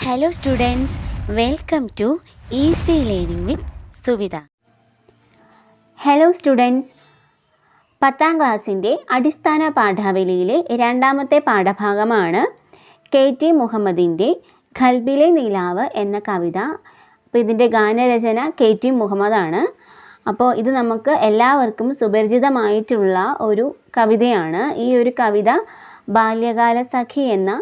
Hello students, welcome to Easy Learning with Suvida. Hello students, 10ാം ക്ലാസ്സിൻ്റെ അടിസ്ഥാന പാഠാവലിയിലെ രണ്ടാമത്തെ പാഠഭാഗമാണ് KT മുഹമ്മദിൻ്റെ ഖൽബിലെ നിലാവ് എന്ന കവിത. അപ്പോൾ ഇതിൻ്റെ ഗാനരചന KT മുഹമ്മദാണ്. അപ്പോൾ ഇത് നമുക്ക് എല്ലാവർക്കും സുപരിചിതമായിട്ടുള്ള ഒരു കവിതയാണ്. ഈ ഒരു കവിത ബാല്യകാല സഖി എന്ന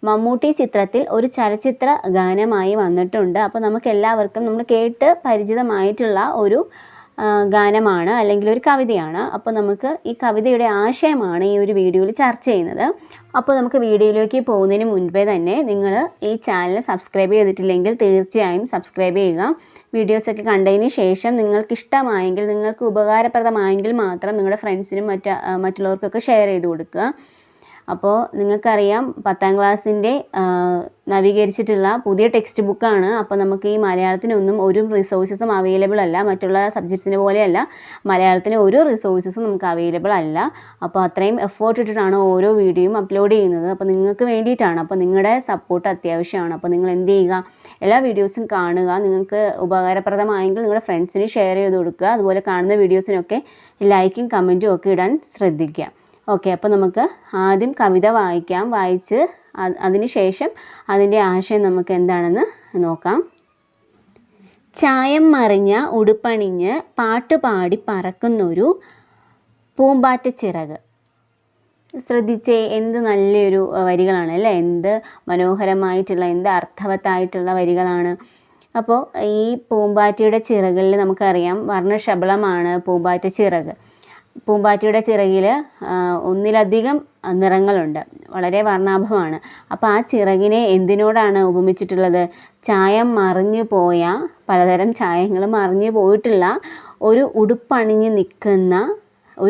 മമ്മൂട്ടി ചിത്രത്തിൽ ഒരു ചലച്ചിത്ര ഗാനമായി വന്നിട്ടുണ്ട്. അപ്പോൾ നമുക്ക് എല്ലാവർക്കും നമ്മൾ കേട്ട് പരിചിതമായിട്ടുള്ള ഒരു ഗാനമാണ് അല്ലെങ്കിൽ ഒരു കവിതയാണ്. അപ്പോൾ നമുക്ക് ഈ കവിതയുടെ ആശയമാണ് ഈ ഒരു വീഡിയോയിൽ ചർച്ച ചെയ്യുന്നത്. അപ്പോൾ നമുക്ക് വീഡിയോയിലേക്ക് പോകുന്നതിന് മുൻപേ തന്നെ നിങ്ങൾ ഈ ചാനൽ സബ്സ്ക്രൈബ് ചെയ്തിട്ടില്ലെങ്കിൽ തീർച്ചയായും സബ്സ്ക്രൈബ് ചെയ്യുക. വീഡിയോസൊക്കെ കണ്ടതിന് ശേഷം നിങ്ങൾക്ക് ഇഷ്ടമായെങ്കിൽ, നിങ്ങൾക്ക് ഉപകാരപ്രദമായെങ്കിൽ മാത്രം നിങ്ങളുടെ ഫ്രണ്ട്സിനും മറ്റുള്ളവർക്കൊക്കെ ഷെയർ ചെയ്ത് കൊടുക്കുക. അപ്പോൾ നിങ്ങൾക്കറിയാം 10ാം ക്ലാസ്സിൻ്റെ നവീകരിച്ചിട്ടുള്ള പുതിയ ടെക്സ്റ്റ് ബുക്കാണ്. അപ്പോൾ നമുക്ക് ഈ മലയാളത്തിനൊന്നും ഒരു റിസോഴ്സസും അവൈലബിൾ അല്ല. മറ്റുള്ള സബ്ജക്ട്സിന് പോലെയല്ല, മലയാളത്തിന് ഒരു റിസോഴ്സസും നമുക്ക് അവൈലബിൾ അല്ല. അപ്പോൾ അത്രയും എഫേർട്ട് ഇട്ടിട്ടാണ് ഓരോ വീഡിയോയും അപ്ലോഡ് ചെയ്യുന്നത്. അപ്പോൾ നിങ്ങൾക്ക് വേണ്ടിയിട്ടാണ്. അപ്പോൾ നിങ്ങളുടെ സപ്പോർട്ട് അത്യാവശ്യമാണ്. അപ്പോൾ നിങ്ങൾ എന്ത് ചെയ്യുക, എല്ലാ വീഡിയോസും കാണുക. നിങ്ങൾക്ക് ഉപകാരപ്രദമായെങ്കിൽ നിങ്ങളുടെ ഫ്രണ്ട്സിന് ഷെയർ ചെയ്ത് കൊടുക്കുക. അതുപോലെ കാണുന്ന വീഡിയോസിനൊക്കെ ലൈക്കും കമൻറ്റും ഒക്കെ ഇടാൻ ശ്രദ്ധിക്കുക. ഓക്കെ, അപ്പോൾ നമുക്ക് ആദ്യം കവിത വായിച്ച് അതിന് ശേഷം അതിൻ്റെ ആശയം നമുക്ക് എന്താണെന്ന് നോക്കാം. ചായം മറിഞ്ഞ ഉടുപ്പണിഞ്ഞ് പാട്ടുപാടി പറക്കുന്നൊരു പൂമ്പാറ്റ ചിറക്. ശ്രദ്ധിച്ചേ, എന്ത് നല്ലൊരു വരികളാണ് അല്ലേ, എന്ത് മനോഹരമായിട്ടുള്ള, എന്ത് അർത്ഥവത്തായിട്ടുള്ള വരികളാണ്. അപ്പോൾ ഈ പൂമ്പാറ്റയുടെ ചിറകിൽ നമുക്കറിയാം വർണ്ണശബളമാണ് പൂമ്പാറ്റ ചിറക്. പൂമ്പാറ്റയുടെ ചിറകിൽ ഒന്നിലധികം നിറങ്ങളുണ്ട്, വളരെ വർണ്ണാഭമാണ്. അപ്പോൾ ആ ചിറകിനെ എന്തിനോടാണ് ഉപമിച്ചിട്ടുള്ളത്? ചായം മറിഞ്ഞു പോയ, പലതരം ചായങ്ങൾ മറിഞ്ഞു പോയിട്ടുള്ള ഒരു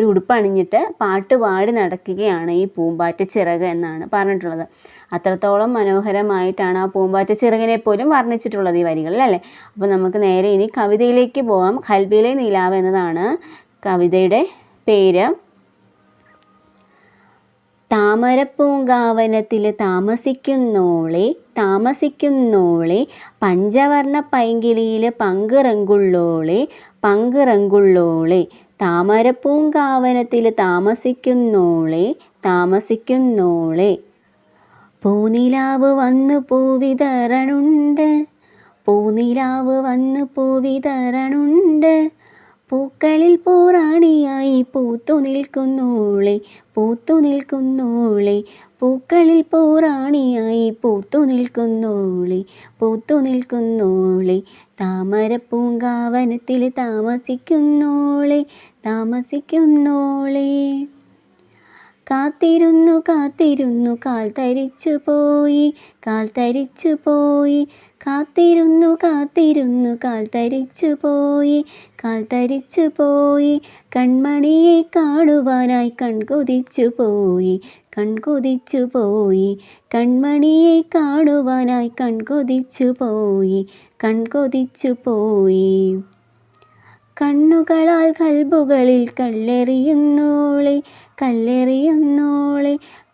ഉടുപ്പണിഞ്ഞിട്ട് പാട്ടുപാടി നടക്കുകയാണ് ഈ പൂമ്പാറ്റ ചിറക് എന്നാണ് പറഞ്ഞിട്ടുള്ളത്. അത്രത്തോളം മനോഹരമായിട്ടാണ് ആ പൂമ്പാറ്റ ചിറകിനെ പോലും വർണ്ണിച്ചിട്ടുള്ളത് ഈ വരികളിൽ അല്ലേ. അപ്പോൾ നമുക്ക് നേരെ ഇനി കവിതയിലേക്ക് പോകാം. ഖൽബിലെ നിലാവ് എന്നതാണ് കവിതയുടെ പേര്. താമരപ്പൂങ്കാവനത്തിൽ താമസിക്കുന്നോളെ പഞ്ചവർണ്ണ പൈങ്കിളിയിൽ പങ്കുറങ്കുള്ളോളെ താമരപ്പൂങ്കാവനത്തിൽ താമസിക്കുന്നോളെ പൂനിലാവ് വന്നു പൂവിതറണുണ്ട് പൂക്കളിൽ പോറാണിയായി പൂത്തു നിൽക്കുന്നോളെ പൂക്കളിൽ പോറാണിയായി പൂത്തു നിൽക്കുന്നോളെ താമരപ്പൂങ്കാവനത്തിൽ താമസിക്കുന്നോളെ കാത്തിരുന്നു കാൽ തരിച്ചു പോയി കാത്തിരുന്നു കാൽ തരിച്ചു പോയി കൺമണിയെ കാണുവാനായി കൺകൊതിച്ചു പോയി കൺമണിയെ കാണുവാനായി കൺകൊതിച്ചു പോയി കണ്ണുകളാൽ കൽബുകളിൽ കല്ലെറിയുന്നോളെ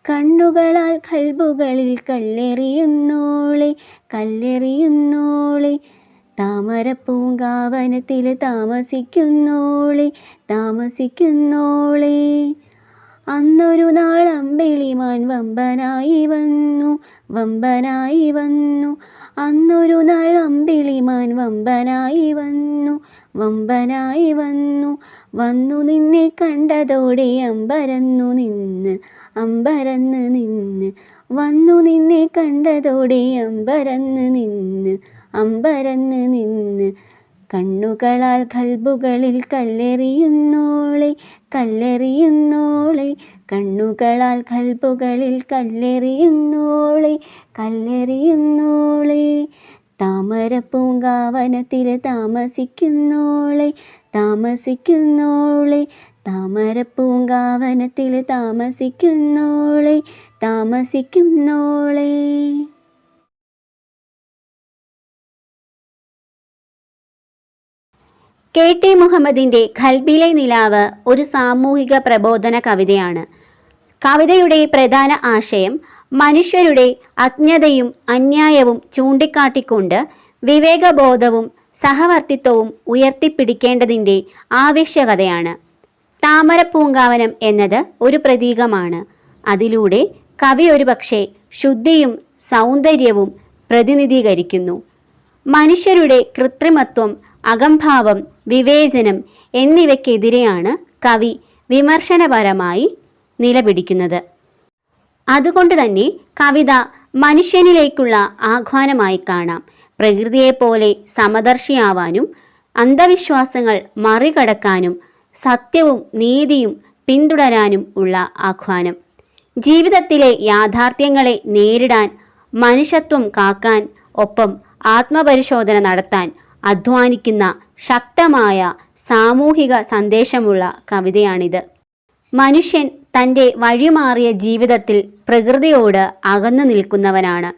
കണ്ണുകളാൽ കൽബുകളിൽ കല്ലെറിയുന്നോളെ താമരപ്പൂങ്കാവനത്തിൽ താമസിക്കുന്നോളെ അന്നൊരു നാൾ അമ്പിളിമാൻ വമ്പനായി വന്നു അന്നൊരു നാൾ അമ്പിളിമാൻ വമ്പനായി വന്നു നിന്നെ കണ്ടതോടെ അമ്പരന്നു നിന്ന് വന്നു നിന്നെ കണ്ടതോടെ അമ്പരന്ന് നിന്ന് കണ്ണുകളാൽ കൽബുകളിൽ കല്ലെറിയുന്നോളെ കണ്ണുകളാൽ കൽബുകളിൽ കല്ലെറിയുന്നോളെ താമരപ്പൂങ്കാവനത്തിൽ താമസിക്കുന്നോളെ താമരപ്പൂങ്കാവനത്തിൽ താമസിക്കുന്നോളെ KT മുഹമ്മദിൻ്റെ ഖൽബിലെ നിലാവ് ഒരു സാമൂഹിക പ്രബോധന കവിതയാണ്. കവിതയുടെ പ്രധാന ആശയം മനുഷ്യരുടെ അജ്ഞതയും അന്യായവും ചൂണ്ടിക്കാട്ടിക്കൊണ്ട് വിവേകബോധവും സഹവർത്തിത്വവും ഉയർത്തിപ്പിടിക്കേണ്ടതിൻ്റെ ആവശ്യകതയാണ്. താമരപ്പൂങ്കാവനം എന്നത് ഒരു പ്രതീകമാണ്. അതിലൂടെ കവി ഒരുപക്ഷെ ശുദ്ധിയും സൗന്ദര്യവും പ്രതിനിധീകരിക്കുന്നു. മനുഷ്യരുടെ കൃത്രിമത്വം, അകംഭാവം, വിവേചനം എന്നിവയ്ക്കെതിരെയാണ് കവി വിമർശനപരമായി നിലപിടിക്കുന്നത്. അതുകൊണ്ട് തന്നെ കവിത മനുഷ്യനിലേക്കുള്ള ആഹ്വാനമായി കാണാം. പ്രകൃതിയെപ്പോലെ സമദർശിയാവാനും അന്ധവിശ്വാസങ്ങൾ മറികടക്കാനും സത്യവും നീതിയും പിന്തുടരാനും ഉള്ള ആഹ്വാനം. ജീവിതത്തിലെ യാഥാർത്ഥ്യങ്ങളെ നേരിടാൻ, മനുഷ്യത്വം കാക്കാൻ, ഒപ്പം ആത്മപരിശോധന നടത്താൻ അധ്വാനിക്കുന്ന ശക്തമായ സാമൂഹിക സന്ദേശമുള്ള കവിതയാണിത്. മനുഷ്യൻ തൻ്റെ വഴിമാറിയ ജീവിതത്തിൽ പ്രകൃതിയോട് അകന്നു നിൽക്കുന്നവനാണ്.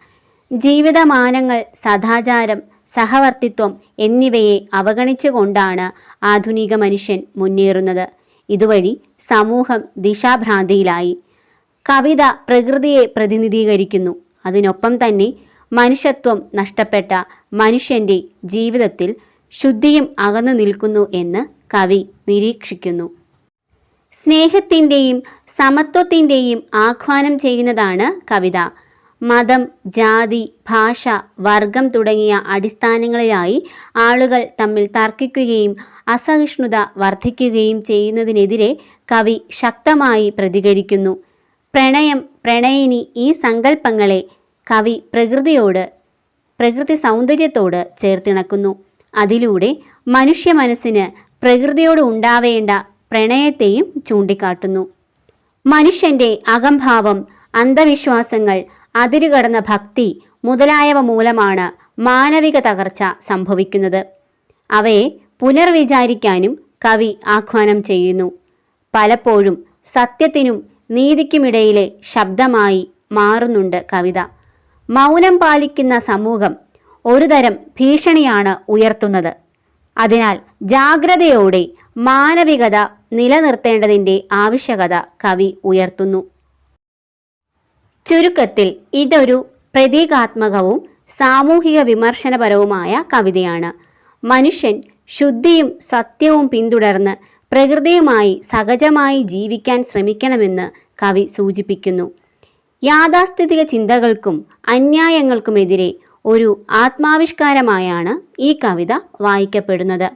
ജീവിതമാനങ്ങൾ, സദാചാരം, സഹവർത്തിത്വം എന്നിവയെ അവഗണിച്ചുകൊണ്ടാണ് ആധുനിക മനുഷ്യൻ മുന്നേറുന്നത്. ഇതുവഴി സമൂഹം ദിശാഭ്രാന്തിയിലായി. കവിത പ്രകൃതിയെ പ്രതിനിധീകരിക്കുന്നു. അതിനൊപ്പം തന്നെ മനുഷ്യത്വം നഷ്ടപ്പെട്ട മനുഷ്യൻ്റെ ജീവിതത്തിൽ ശുദ്ധിയും അകന്നു നിൽക്കുന്നു എന്ന് കവി നിരീക്ഷിക്കുന്നു. സ്നേഹത്തിൻ്റെയും സമത്വത്തിൻ്റെയും ആഹ്വാനം ചെയ്യുന്നതാണ് കവിത. മതം, ജാതി, ഭാഷ, വർഗം തുടങ്ങിയ അടിസ്ഥാനങ്ങളിലായി ആളുകൾ തമ്മിൽ തർക്കിക്കുകയും അസഹിഷ്ണുത വർദ്ധിക്കുകയും ചെയ്യുന്നതിനെതിരെ കവി ശക്തമായി പ്രതികരിക്കുന്നു. പ്രണയം, പ്രണയിനി ഈ സങ്കല്പങ്ങളെ കവി പ്രകൃതി സൗന്ദര്യത്തോട് ചേർത്തിണക്കുന്നു. അതിലൂടെ മനുഷ്യ മനസ്സിന് പ്രകൃതിയോട് ഉണ്ടാവേണ്ട പ്രണയത്തെയും ചൂണ്ടിക്കാട്ടുന്നു. മനുഷ്യൻ്റെ അകംഭാവം, അന്ധവിശ്വാസങ്ങൾ, അതിരുകടന്ന ഭക്തി മുതലായവ മൂലമാണ് മാനവിക തകർച്ച സംഭവിക്കുന്നത്. അവയെ പുനർവിചാരിക്കാനും കവി ആഹ്വാനം ചെയ്യുന്നു. പലപ്പോഴും സത്യത്തിനും നീതിക്കുമിടയിലെ ശബ്ദമായി മാറുന്നുണ്ട് കവിത. മൗനം പാലിക്കുന്ന സമൂഹം ഒരുതരം ഭീഷണിയാണ് ഉയർത്തുന്നത്. അതിനാൽ ജാഗ്രതയോടെ മാനവികത നിലനിർത്തേണ്ടതിൻ്റെ ആവശ്യകത കവി ഉയർത്തുന്നു. ചുരുക്കത്തിൽ ഇതൊരു പ്രതീകാത്മകവും സാമൂഹിക വിമർശനപരവുമായ കവിതയാണ്. മനുഷ്യൻ ശുദ്ധിയും സത്യവും പിന്തുടർന്ന് പ്രകൃതിയുമായി സഹജമായി ജീവിക്കാൻ ശ്രമിക്കണമെന്ന് കവി സൂചിപ്പിക്കുന്നു. യാഥാസ്ഥിതിക ചിന്തകൾക്കും അന്യായങ്ങൾക്കുമെതിരെ ഒരു ആത്മാവിഷ്കാരമായാണ് ഈ കവിത വായിക്കപ്പെടുന്നത്.